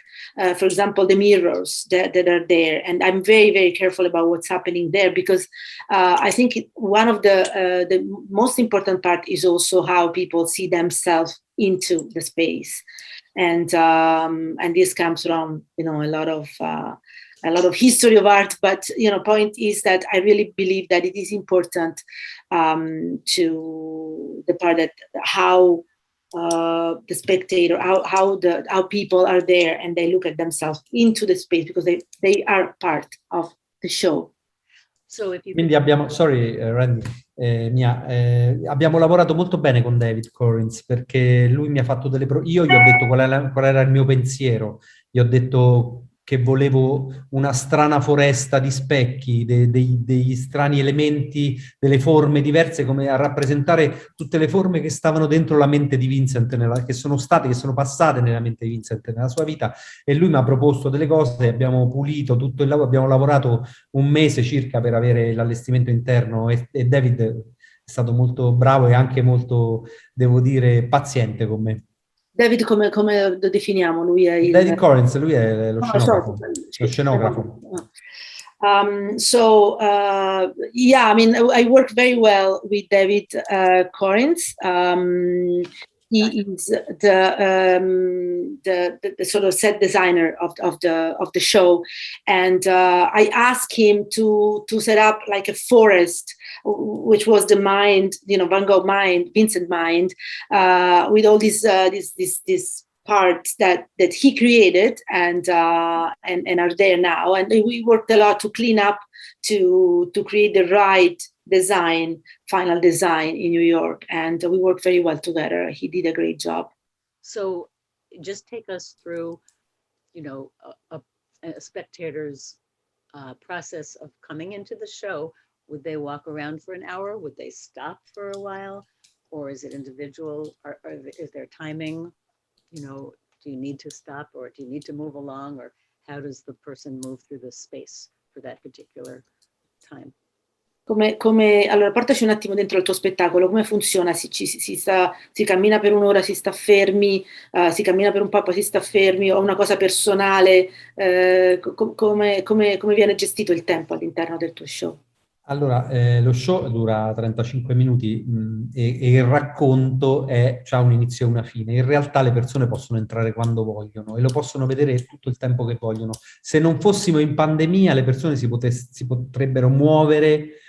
For example, the mirrors that are there, and I'm very, very careful about what's happening there, because I think one of the most important part is also how people see themselves into the space. And this comes from a lot of history of art, but point is that I really believe that it is important to the part that how the spectator, how people are there and they look at themselves into the space, because they are part of the show. So if you Quindi abbiamo, sorry Randy, abbiamo lavorato molto bene con David Corrins, perché lui mi ha fatto io gli ho detto qual era il mio pensiero, gli ho detto che volevo una strana foresta di specchi, degli strani elementi, delle forme diverse, come a rappresentare tutte le forme che stavano dentro la mente di Vincent, che sono passate nella mente di Vincent nella sua vita, e lui mi ha proposto delle cose, abbiamo pulito tutto il lavoro, abbiamo lavorato un mese circa per avere l'allestimento interno, e David è stato molto bravo e anche molto, devo dire, paziente con me. David come lo definiamo? Lui è David Corrins, lui è lo scenografo. Lo scenografo. Yeah, I mean, I work very well with David Corrins. He is the sort of set designer of the show, and I asked him to set up like a forest, which was the mind, Van Gogh mind, Vincent mind, with all these parts that he created and are there now. And we worked a lot to clean up, to create the right final design in New York, and we worked very well together. He did a great job. So just take us through, a spectator's process of coming into the show. Would they walk around for an hour? Would they stop for a while? Or is it individual? Is there timing? Do you need to stop, or do you need to move along, or how does the person move through the space for that particular time? Allora, portaci un attimo dentro il tuo spettacolo, come funziona? Si cammina per un'ora, si sta fermi, si cammina per un po', poi si sta fermi, o una cosa personale? Come viene gestito il tempo all'interno del tuo show? Allora, lo show dura 35 minuti e il racconto c'ha un inizio e una fine. In realtà le persone possono entrare quando vogliono e lo possono vedere tutto il tempo che vogliono. Se non fossimo in pandemia, le persone si potrebbero muovere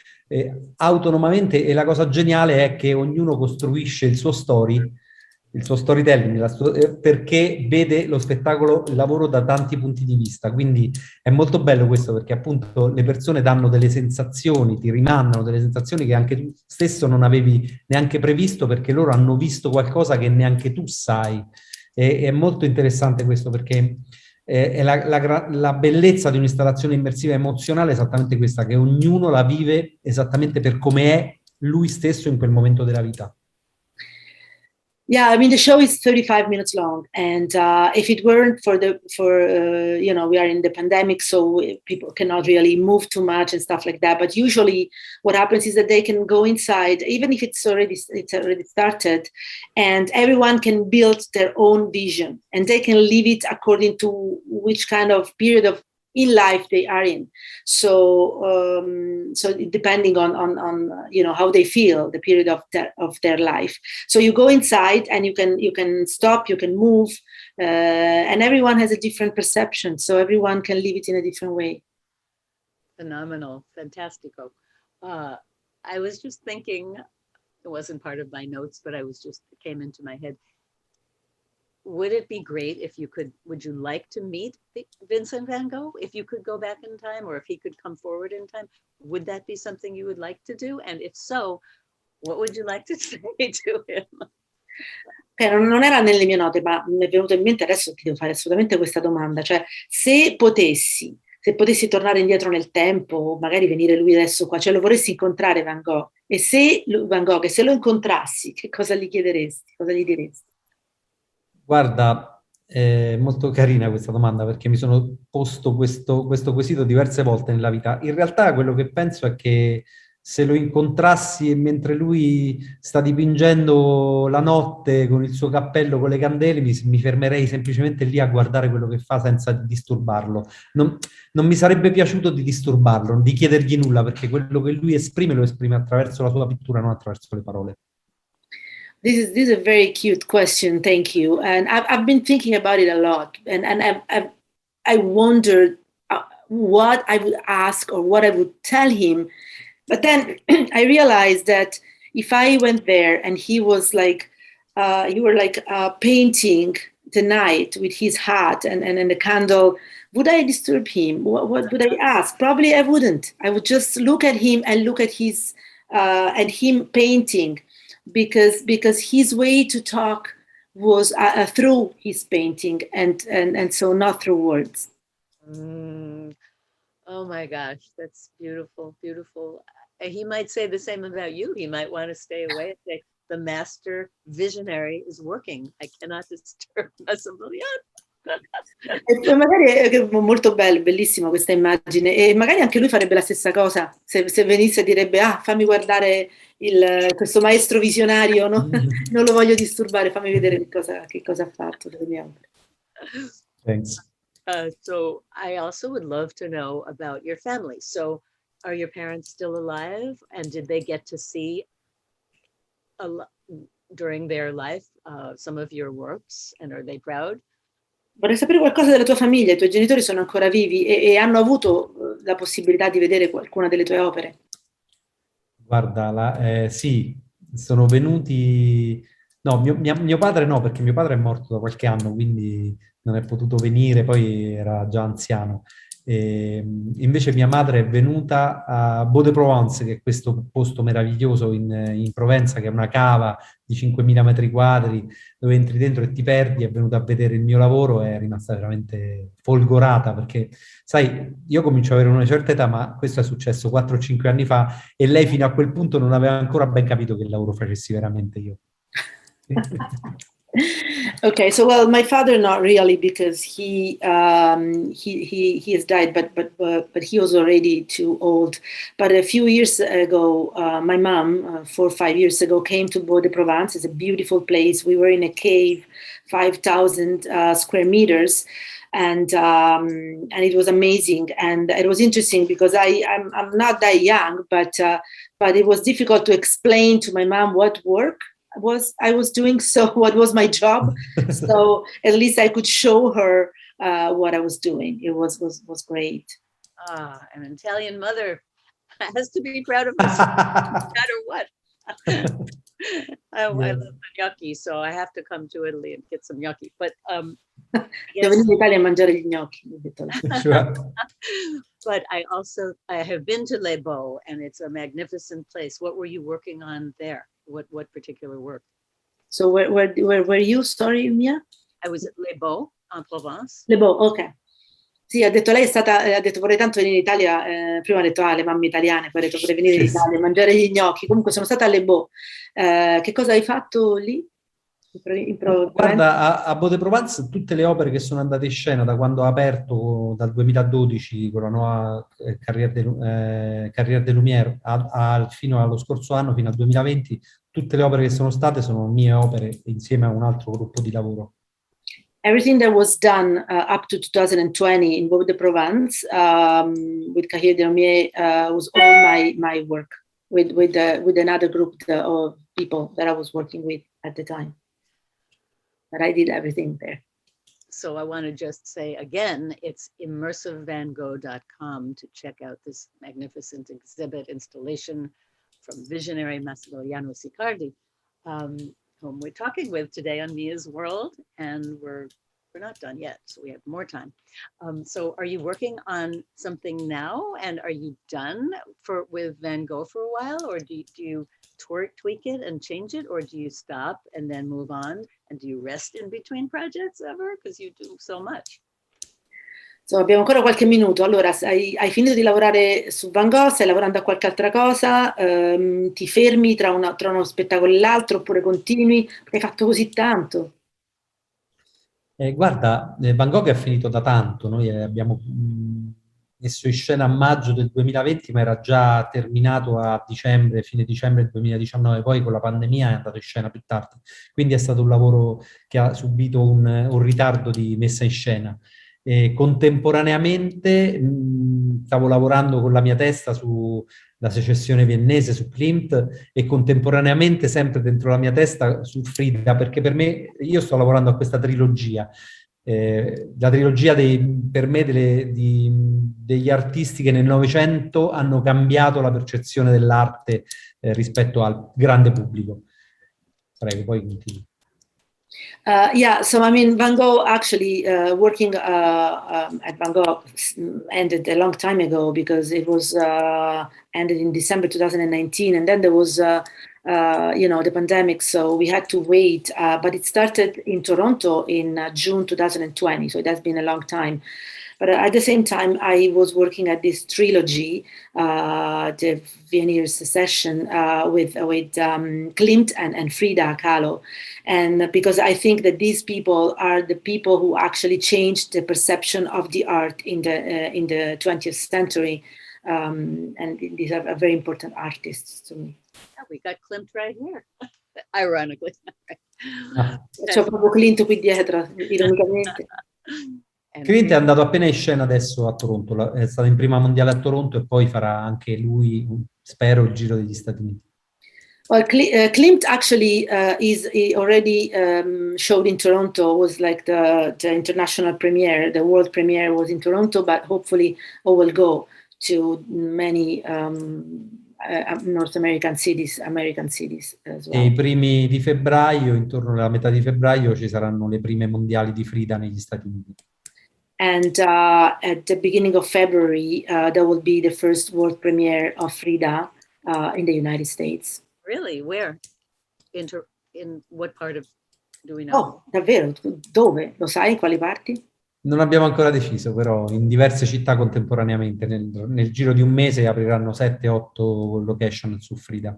autonomamente, e la cosa geniale è che ognuno costruisce il suo storytelling, perché vede lo spettacolo, il lavoro da tanti punti di vista. Quindi è molto bello questo, perché appunto le persone danno delle sensazioni, ti rimandano delle sensazioni che anche tu stesso non avevi neanche previsto, perché loro hanno visto qualcosa che neanche tu sai. È molto interessante questo, perché è la bellezza di un'installazione immersiva emozionale è esattamente questa, che ognuno la vive esattamente per come è lui stesso in quel momento della vita. Yeah, I mean, the show is 35 minutes long, and if it weren't for we are in the pandemic, so people cannot really move too much and stuff like that. But usually, what happens is that they can go inside, even if it's already started, and everyone can build their own vision, and they can live it according to which kind of period of in life they are in. So depending on how they feel, the period of their life. So you go inside and you can stop, you can move, and everyone has a different perception. So everyone can live it in a different way. Phenomenal, fantastico. I was just thinking, it wasn't part of my notes, but it came into my head. Would it be great if would you like to meet Vincent van Gogh? If you could go back in time, or if he could come forward in time, would that be something you would like to do? And if so, what would you like to say to him? Non era nelle mie note, ma mi è venuto in mente adesso, ti devo fare assolutamente questa domanda. Cioè, se potessi tornare indietro nel tempo, magari venire lui adesso qua, cioè lo vorresti incontrare Van Gogh, e se lo incontrassi, che cosa gli chiederesti? Cosa gli diresti? Guarda, È molto carina questa domanda perché mi sono posto questo quesito diverse volte nella vita. In realtà quello che penso è che se lo incontrassi e mentre lui sta dipingendo la notte con il suo cappello con le candele, mi fermerei semplicemente lì a guardare quello che fa senza disturbarlo. Non mi sarebbe piaciuto di disturbarlo, di chiedergli nulla, perché quello che lui esprime lo esprime attraverso la sua pittura, non attraverso le parole. This is a very cute question. Thank you. And I've been thinking about it a lot, and I wondered what I would ask or what I would tell him. But then I realized that if I went there and he was like, you were like painting the night with his hat and the candle, would I disturb him? What would I ask? Probably I wouldn't. I would just look at him and look at his and him painting, because his way to talk was through his painting and so not through words. Oh my gosh, that's beautiful, beautiful. He might say the same about you. He might want to stay away and say, the master visionary is working. I cannot disturb Massimiliano. E magari è molto bello, bellissima questa immagine, e magari anche lui farebbe la stessa cosa se venisse e direbbe: ah, fammi guardare questo maestro visionario, no? Non lo voglio disturbare, fammi vedere che cosa ha fatto delle mie opere. Thanks. So I also would love to know about your family. So are your parents still alive, and did they get to see during their life some of your works, and are they proud? Vorrei sapere qualcosa della tua famiglia. I tuoi genitori sono ancora vivi e hanno avuto la possibilità di vedere qualcuna delle tue opere? Guarda, sì, sono venuti... No, mio padre no, perché mio padre è morto da qualche anno, quindi non è potuto venire, poi era già anziano. Invece mia madre è venuta a Baudeprovence, che è questo posto meraviglioso in Provenza, che è una cava di 5.000 metri quadri, dove entri dentro e ti perdi. È venuta a vedere il mio lavoro e è rimasta veramente folgorata, perché, sai, io comincio ad avere una certa età, ma questo è successo 4-5 anni fa, e lei fino a quel punto non aveva ancora ben capito che lavoro facessi veramente io. Okay, so well, my father not really, because he has died, but he was already too old. But a few years ago, my mom, 4 or 5 years ago, came to Baudeprovence. It's a beautiful place. We were in a cave, 5,000 square meters, and it was amazing. And it was interesting because I'm not that young, but it was difficult to explain to my mom what work I was doing, so what was my job. So at least I could show her what I was doing. It was great. An Italian mother has to be proud of us, no matter what. I love the gnocchi, so I have to come to Italy and get some gnocchi. But Devo venire in Italia a mangiare gli gnocchi. But I have been to Les Baux, and it's a magnificent place. What were you working on there? What particular work? So where were you? Sorry, Mia? I was at Les Baux in Provence. Les Baux, ok. Sì, ha detto, lei è stata, ha detto vorrei tanto venire in Italia, prima ha detto le mamme italiane, poi ha detto vorrei venire in Italia a mangiare gli gnocchi. Comunque sono stata a Les Baux. Che cosa hai fatto lì? Guarda, a Baudeprovence tutte le opere che sono andate in scena da quando ha aperto dal 2012 con la nuova Carrière des Lumière fino allo scorso anno, fino al 2020, tutte le opere che sono state sono mie opere insieme a un altro gruppo di lavoro. Everything that was done up to 2020 in Baudeprovence with Carrière des Lumière was all my work with another group of people that I was working with at the time. But I did everything there. So I want to just say again, it's immersivevangogh.com to check out this magnificent exhibit installation from visionary Massimiliano Siccardi, whom we're talking with today on Mia's World, and we're not done yet, so we have more time. So are you working on something now, and are you done with Van Gogh for a while, or do you tweak it and change it, or do you stop and then move on, and do you rest in between projects ever, because you do so much? So, abbiamo ancora qualche minuto. Allora, hai finito di lavorare su Van Gogh, stai lavorando a qualche altra cosa, ti fermi tra uno spettacolo e l'altro, oppure continui, perché hai fatto così tanto? Guarda, Van Gogh è finito da tanto, noi abbiamo messo in scena a maggio del 2020, ma era già terminato a dicembre, fine dicembre del 2019, poi con la pandemia è andato in scena più tardi, quindi è stato un lavoro che ha subito un ritardo di messa in scena. Contemporaneamente stavo lavorando con la mia testa sulla secessione viennese, su Klimt, e contemporaneamente sempre dentro la mia testa su Frida, perché per me, io sto lavorando a questa trilogia. La trilogia per me degli artisti che nel Novecento hanno cambiato la percezione dell'arte rispetto al grande pubblico. Prego, poi continui. Yeah, so I mean, Van Gogh actually working at Van Gogh ended a long time ago because it was ended in December 2019, and then there was, the pandemic, so we had to wait. But it started in Toronto in June 2020, so it has been a long time. But at the same time, I was working at this trilogy, the Viennese Secession, with Klimt and Frida Kahlo. And because I think that these people are the people who actually changed the perception of the art in the 20th century. And these are very important artists to me. Yeah, we got Klimt right here, ironically. C'ho proprio Klimt qui dietro, ironicamente. Klimt è andato appena in scena adesso a Toronto, è stato in prima mondiale a Toronto e poi farà anche lui, spero, il giro degli Stati Uniti. Well, Klimt actually he already showed in Toronto, was like the international premiere, the world premiere was in Toronto, but hopefully it will go to many North American cities as well. E i primi di febbraio, intorno alla metà di febbraio, ci saranno le prime mondiali di Frida negli Stati Uniti. And at the beginning of February, there will be the first world premiere of Frida in the United States. Really? Where? In what part of, do we know? Oh, davvero? Dove? Lo sai? In quali parti? Non abbiamo ancora deciso, però in diverse città contemporaneamente. Nel giro di un mese apriranno 7-8 location su Frida.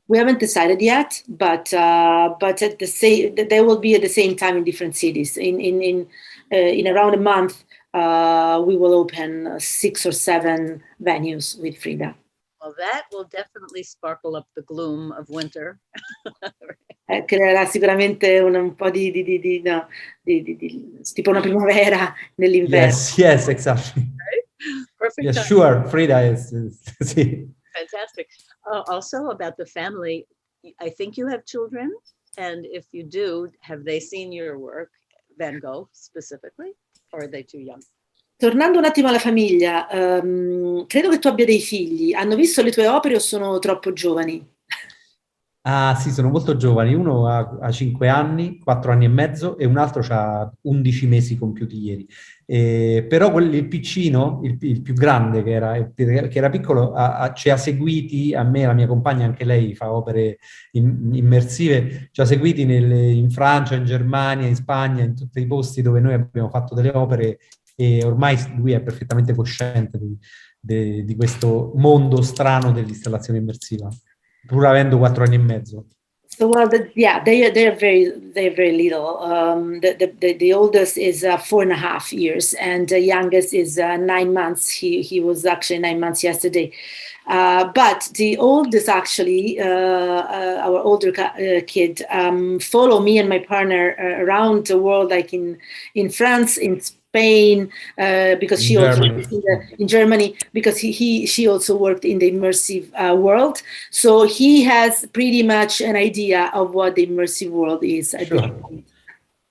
We haven't decided yet, but at they will be at the same time in different cities. In around a month, we will open 6 or 7 venues with Frida. Well, that will definitely sparkle up the gloom of winter. Creerà sicuramente un po' di tipo una primavera nell'inverno. Yes, exactly. Right? Perfect. Yes, sure. Frida is sì. Fantastic. Also about the family, I think you have children, and if you do, have they seen your work, Van Gogh specifically, or are they too young? Tornando un attimo alla famiglia, credo che tu abbia dei figli. Hanno visto le tue opere o sono troppo giovani? Ah sì, sono molto giovani. Uno ha 5 anni, 4 anni e mezzo, e un altro ha 11 mesi compiuti ieri. Però il piccino, il più grande che era piccolo, ci ha seguiti, a me e la mia compagna, anche lei fa opere immersive, ci ha seguiti in Francia, in Germania, in Spagna, in tutti i posti dove noi abbiamo fatto delle opere, e ormai lui è perfettamente cosciente di questo mondo strano dell'installazione immersiva, pur avendo 4 anni e mezzo. So well, they're very little. The oldest is 4.5 years, and the youngest is 9 months. He was actually 9 months yesterday. But the oldest, actually, our older kid, follow me and my partner around the world, like in France, in Spain, because she also worked in Germany, because she also worked in the immersive world. So he has pretty much an idea of what the immersive world is. Sure.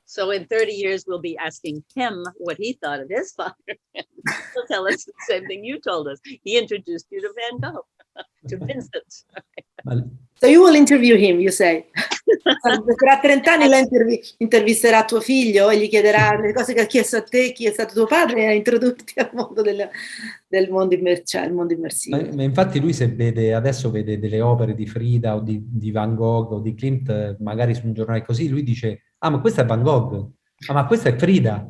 So in 30 years, we'll be asking him what he thought of his father. He'll tell us the same thing you told us. He introduced you to Van Gogh, to Vincent. So you will interview him, you say? Tra 30 anni lei intervisterà tuo figlio e gli chiederà le cose che ha chiesto a te, chi è stato tuo padre, e a introdurti al mondo del mondo immersivo. Ma infatti lui, se adesso vede delle opere di Frida o di Van Gogh o di Klimt, magari su un giornale così, lui dice: ah, ma questa è Van Gogh, ah, ma questa è Frida.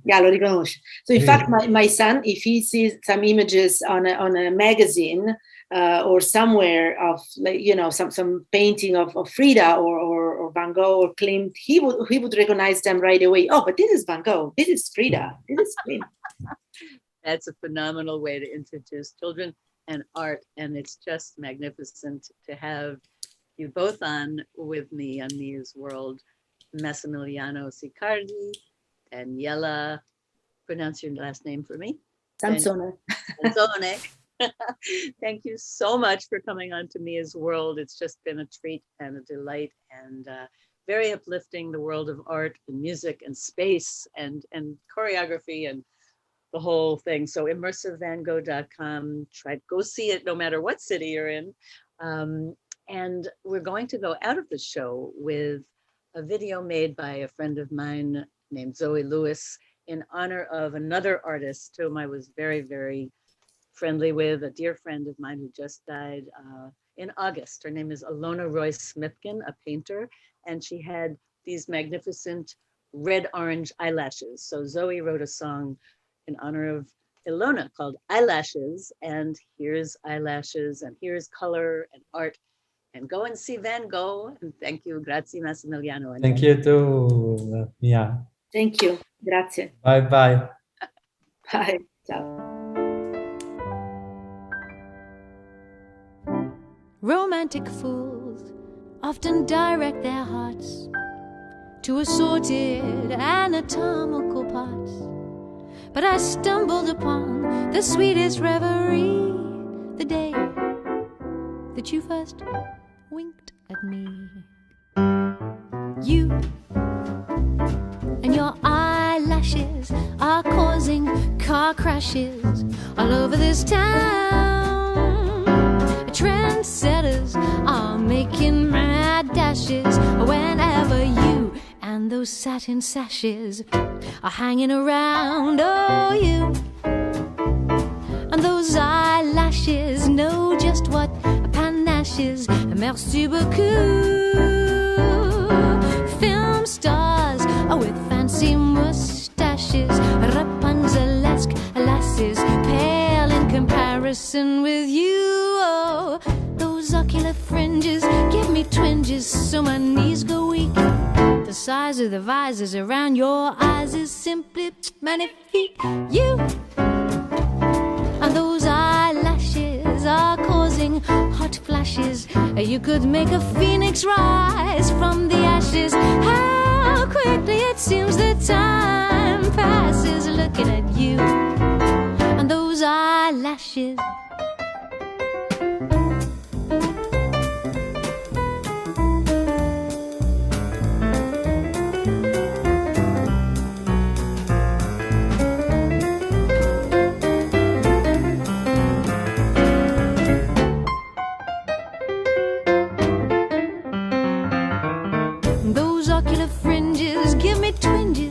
Yeah, lo riconosce. So in fact, my son, if he sees some images on a magazine, or somewhere of, like, you know, some painting of Frida or Van Gogh or Klimt, he would recognize them right away. Oh, but this is Van Gogh, this is Frida, this is Klimt. That's a phenomenal way to introduce children and art, and it's just magnificent to have you both on with me on Mia's World. Massimiliano Siccardi, Daniela, pronounce your last name for me. Sanzone. Sanzone. Thank you so much for coming on to Mia's World. It's just been a treat and a delight, and very uplifting, the world of art and music and space and choreography and the whole thing. So immersivevangogh.com, go see it no matter what city you're in. And we're going to go out of the show with a video made by a friend of mine named Zoe Lewis in honor of another artist whom I was very, very friendly with, a dear friend of mine who just died in August. Her name is Alona Roy-Smithkin, a painter, and she had these magnificent red-orange eyelashes. So Zoe wrote a song in honor of Ilona called Eyelashes, and here's eyelashes, and here's color and art. And go and see Van Gogh. And thank you. Grazie, Massimiliano. Thank you too, Mia. Thank you. Grazie. Bye bye. Bye. Ciao. Romantic fools often direct their hearts to assorted anatomical parts. But I stumbled upon the sweetest reverie the day that you first winked at me. You and your eyelashes are causing car crashes all over this town. Trendsetters are making mad dashes whenever you and those satin sashes are hanging around. Oh, you and those eyelashes know just what a panache is. Merci beaucoup. Film stars with fancy mustaches, Rapunzel-esque lasses, pale in comparison with you. Oh, those ocular fringes give me twinges so my knees go weak. The size of the visors around your eyes is simply magnifique. You and those eyelashes are causing hot flashes. You could make a phoenix rise from the ashes. How quickly it seems that time passes looking at you and those eyelashes.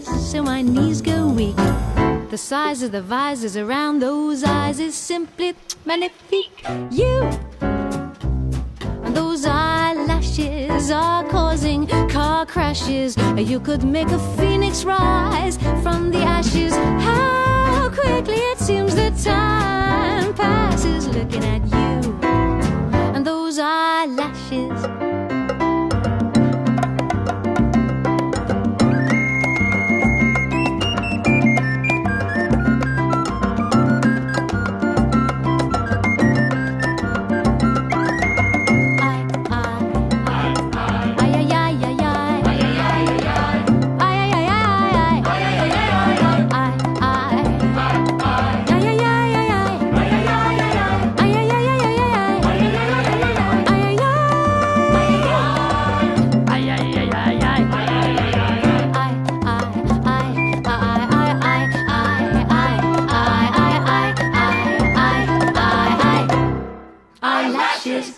So my knees go weak. The size of the visors around those eyes is simply magnifique. You and those eyelashes are causing car crashes. You could make a phoenix rise from the ashes. How quickly it seems that time passes looking at you and those eyelashes. Eyelashes.